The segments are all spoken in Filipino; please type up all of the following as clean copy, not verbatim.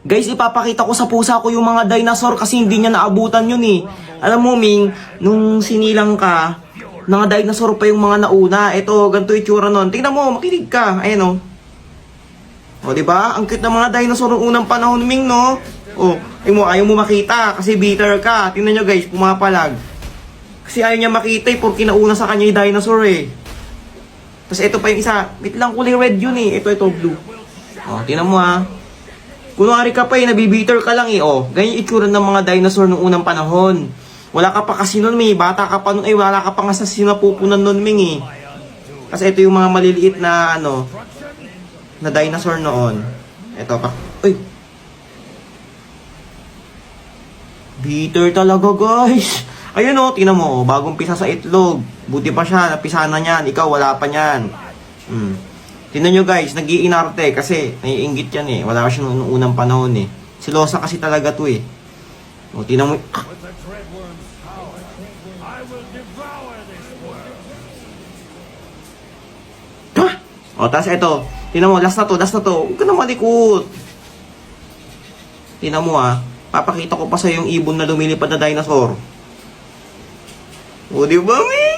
Guys, ipapakita ko sa pusa ko yung mga dinosaur kasi hindi niya naabutan yun eh. Alam mo, Ming, nung sinilang ka, mga dinosaur pa yung mga nauna. Ito, ganito itsura nun. Tingnan mo, makinig ka. Ayan o. O, diba? Ang cute ng mga dinosaur ng unang panahon, Ming, no? O, ayaw mo makita kasi bitter ka. Tingnan nyo, guys, pumapalag. Kasi ayaw niya makita eh, porque nauna sa kanya yung dinosaur eh. Tapos ito pa yung isa. Wait lang, kulay red yun eh. Ito, blue. O, tingnan mo ha. Kunwari ka pa eh, nabibitter ka lang eh, oh. Ganyan itsura ng mga dinosaur nung unang panahon. Wala ka pa kasi nun, Ming. Bata ka pa nun, wala ka pa nga sa sinapupunan nun, Ming, eh. Kasi ito yung mga maliliit na, na dinosaur noon. Ito pa. Uy! Bitter talaga, guys. Ayun, oh, tingnan mo, oh, bagong pisa sa itlog. Buti pa siya, napisa na niyan. Ikaw, wala pa niyan. Tingnan nyo guys, nag-iinarte kasi naiinggit yan eh. Wala siya noong unang panahon eh. Silosa kasi talaga to eh. O, tingnan mo. Ha? O, tapos ito. Tingnan mo, last na to. Huwag ka na malikot. Tingnan mo ah. Papakita ko pa sa yung ibon na lumilipad na dinosaur. O, di ba, Ming?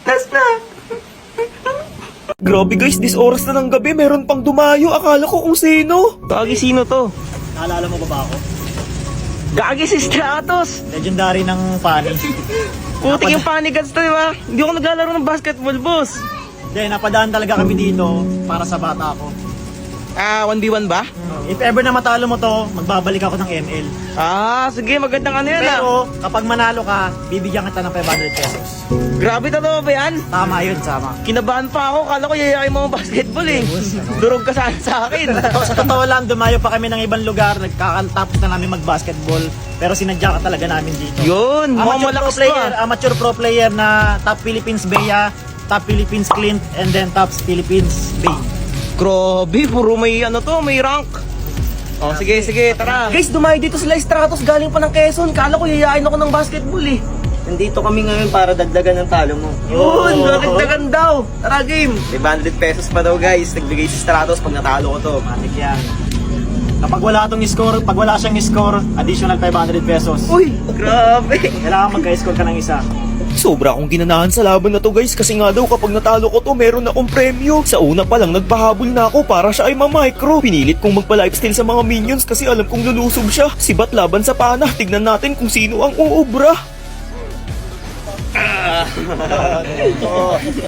Last na. Grabe guys, this oras na ng gabi, meron pang dumayo. Akala ko kung sino. Gagi, sino to? Naalala mo ba ako? Gagi, si Stratos. Legendary ng Pani. Putik yung Panigans to, di ba? Hindi ako naglalaro ng basketball, boss. Hindi, napadaan talaga kami dito para sa bata ko. 1v1 ba? If ever na matalo mo to, magbabalik ako ng ML. Sige, magandang ano yan Pero kapag manalo ka, bibigyan kita ng 500 pesos. Grabe, totoo ba yan? Tama yun, sama. Kinabahan pa ako, kala ko yayakin mo ang basketball eh. Durog ka sana sa akin. Sa totoo lang, dumayo pa kami ng ibang lugar, nagkakatapos na namin mag-basketball. Pero sinadya ka talaga namin dito. Yun, Amateur pro malakas player, pa. amateur pro player na top Philippines Bea, top Philippines Clint, and then top Philippines Bay. Grabe, puro may may rank. Sige, tara. Guys, dumayo dito sila Stratos, galing pa ng Quezon. Kala ko yayain ako ng basketball eh. Nandito kami ngayon para dagdagan ng talo mo. Yun, dagdagan daw. Tara, game. 500 pesos pa daw guys. Nagbigay si Stratos pag natalo ko to. Matik yan. Kapag wala pag wala siyang score, additional 500 pesos. Uy, grabe. Kailangan magka-score ka ng isa. Sobra akong ginanahan sa laban na to guys kasi nga daw kapag natalo ko to meron akong premyo. Sa una pa lang nagpahabol na ako para siya ay ma-micro. Pinilit kong magpa-lifesteal sa mga minions kasi alam kong lulusob siya. Sibat laban sa pana, tignan natin kung sino ang uubra.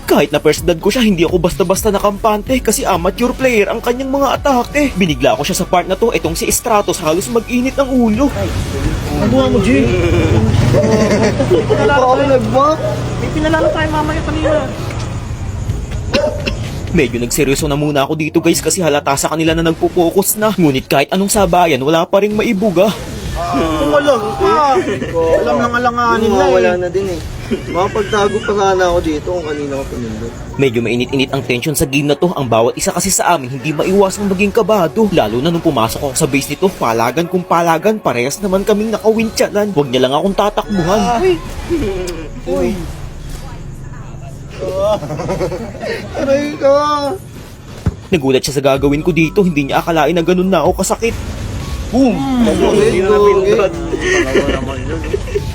Kahit na first blood ko siya, hindi ako basta-basta nakampante kasi amateur player ang kanyang mga atake. Binigla ko siya sa part na to, etong si Stratos halos mag-init ang ulo. Nabuha mo, G. May pinalalo tayo mamaya kanina. Medyo nagseryoso na muna ako dito guys kasi halata sa kanila na nagpo-focus na. Ngunit kahit anong sabayan, wala pa ring maibuga. Tumalog pa. Alam lang alanganin na Wala na din eh. Makapagtago pa sana ako dito kung kanina ko pinindot. Medyo mainit-init ang tension sa game na to. Ang bawat isa kasi sa amin hindi maiwasang maging kabado. Lalo na nung pumasok ako sa base nito, palagan kung palagan, parehas naman kaming nakawintsalan. Huwag niya lang akong tatakbuhan. Uy! Aray ka! Nagulat siya sa gagawin ko dito. Hindi niya akalain na ganun na ako kasakit. Boom! Hindi na napindot.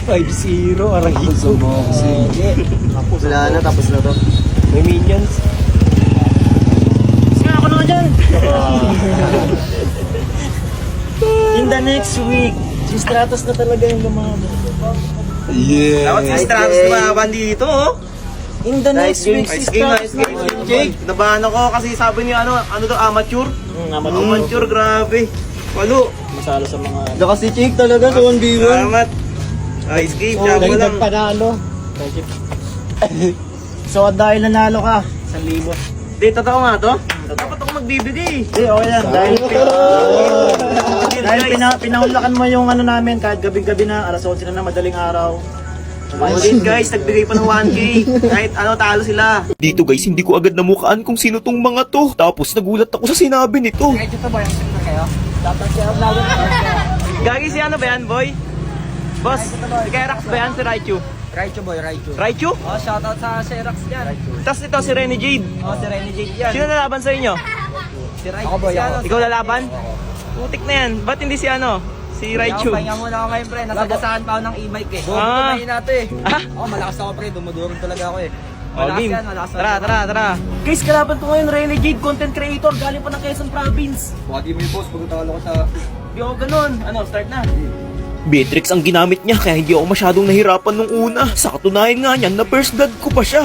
5-0, arangito. Wala na, tapos na to. May minions. Sige, ako na nga dyan. In the next week, si Stratos na talaga yung lumaban. Dapat si Stratos lumaban dito, oh. In the next week, si Nice game, Stratos Jake. Nabahan ako kasi sabi niyo ano to, amateur? Amateur, grabe. Walo. Masalo sa mga... Daka si Jake talaga sa 1v1. Salamat. Nice game, jabo lang. panalo. So, dahil nanalo ka, 1,000. Di, totoo nga to? Dapat ako magbibigay. Hindi, okay lang. Dahil pinahulakan mo yung ano namin kahit gabi-gabi na, alas 11 na madaling araw. Ulit guys, nagbigay pa ng 1K. Kahit talo sila. Dito guys, hindi ko agad namukaan kung sino tong mga to. Tapos nagulat ako sa sinabi nito. Gagi si ano ba yan, boy? Boss, si Kerax ba yan, si Raichu? Raichu boy, Raichu. Raichu? Oh, shoutout sa Xerox dyan. Tapos ito si Renegade. Oh, si Renegade yan. Sino lalaban sa inyo? Si Raichu. Ako boy, ako. Ikaw lalaban? Putik na yan. Ba't hindi si ano? Si Raichu. Pahinga muna ako ngayon, pre. Nasagasaan pa ako ng e-bike eh. Ah. Kumain natin eh. Ah? Ako, malakas ako, pre. Dumudurog talaga ako eh. Oh, Malakas game. yan, malakas. Tara. Guys, kalaban ko ngayon, Renegade, content creator, galing pa ng Quezon Province. Baka di mo yung boss, pagkatalo ko sa... Di ako ganun. Ano, start na. Beatrix ang ginamit niya kaya hindi ako masyadong nahirapan nung una. Sa katunayan nga niyan na first blood ko pa siya.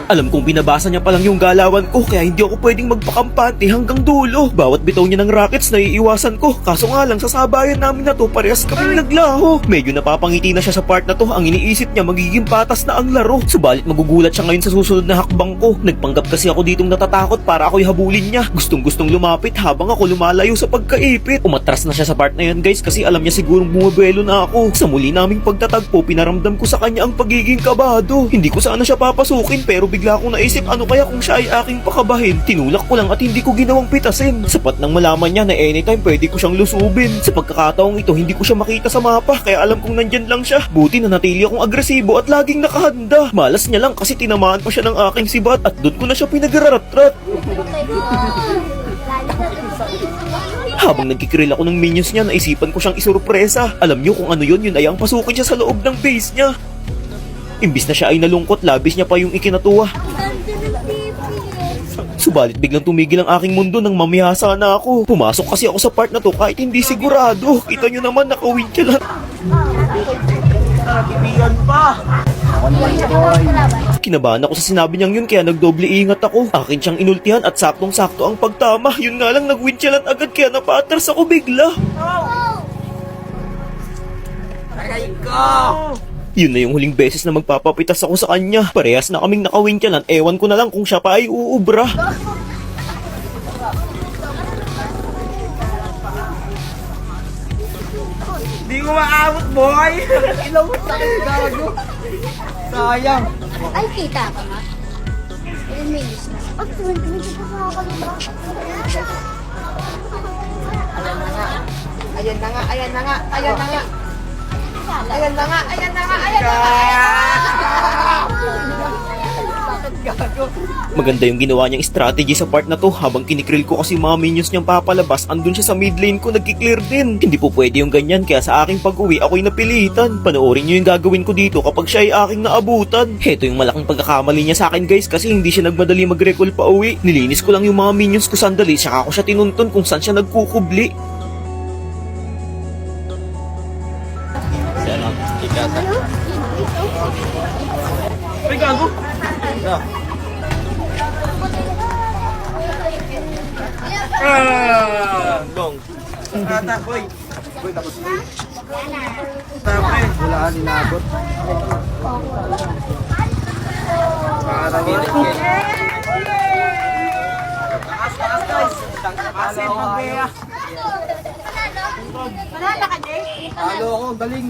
Alam kong binabasa niya pa lang yung galawan ko kaya hindi ako pwedeng magpakampante hanggang dulo. Bawat bitaw niya ng rockets naiiwasan ko. Kaso nga lang sa sabayan namin na to parehas kaming naglaho. Medyo napapangiti na siya sa part na to. Ang iniisip niya magiging patas na ang laro. Subalit magugulat siya ngayon sa susunod na hakbang ko. Nagpanggap kasi ako ditong natatakot para ako'y habulin niya. Gustong-gustong lumapit habang ako lumalayo sa pagkaipit. Umatras na siya sa part na yan guys kasi alam niya sigurong bumabelo na ako. Sa muli naming pagtatagpo pinaramdam ko sa kanya ang pagiging kabado. Hindi ko sana siya papasukin pero bigla akong naisip ano kaya kung siya ay aking pakabahin. Tinulak ko lang at hindi ko ginawang pitasin. Sapat nang malaman niya na anytime pwede ko siyang lusubin. Sa pagkakataong ito hindi ko siya makita sa mapa kaya alam kong nandyan lang siya. Buti na natili akong agresibo at laging nakahanda. Malas niya lang kasi tinamaan pa siya ng aking sibat at doon ko na siya pinagrarat-rat. Habang nagkikiril ako ng minions niya, naisipan ko siyang isurpresa. Alam niyo kung ano yun ay ang pasukin siya sa loob ng base niya. Imbis na siya ay nalungkot, labis niya pa yung ikinatuwa. Subalit biglang tumigil ang aking mundo nang mamihasa na ako. Pumasok kasi ako sa part na to kahit hindi sigurado. Kita nyo naman nakawin siya lang. Nagkibigan pa. Kinabahan ako sa sinabi niyang yun kaya nagdoble ingat ako. Akin siyang inultihan at saktong-sakto ang pagtama. Yun nga lang nag-win siya lang agad kaya napatras ako bigla. Aray ko! Yun na yung huling beses na magpapapitas ako sa kanya. Parehas na kaming nakawin siya lang. Ewan ko na lang kung siya pa ay uubra. Di ko maabot, boy. Ilaw mo sa akin, gago. Sayang. Ay, kita ka nga. 10 minutes na. Pag 20 minutes pa nakakalimutan. Ayan na nga, ayan na nga, ayan na nga. Ayan na nga, ayan na nga, ayan na nga. Bakit gago? Maganda yung ginawa niyang strategy sa part na to. Habang kinikrill ko kasi mga minions niyang papalabas, andun siya sa mid lane ko nagkiklear din. Hindi po pwede yung ganyan kaya sa aking pag-uwi ako'y napilitan. Panoorin niyo yung gagawin ko dito kapag siya ay aking naabutan. Heto yung malaking pagkakamali niya sa akin guys kasi hindi siya nagmadali mag-recall pa uwi. Nilinis ko lang yung mga minions ko sandali saka ako siya tinuntun kung saan siya nagkukubli. Ay, gago. Dong. Tata, boy. Boy, tapos na. Tapre. Wala ka ninabot. Asin, magbeya. Halo ako, galing.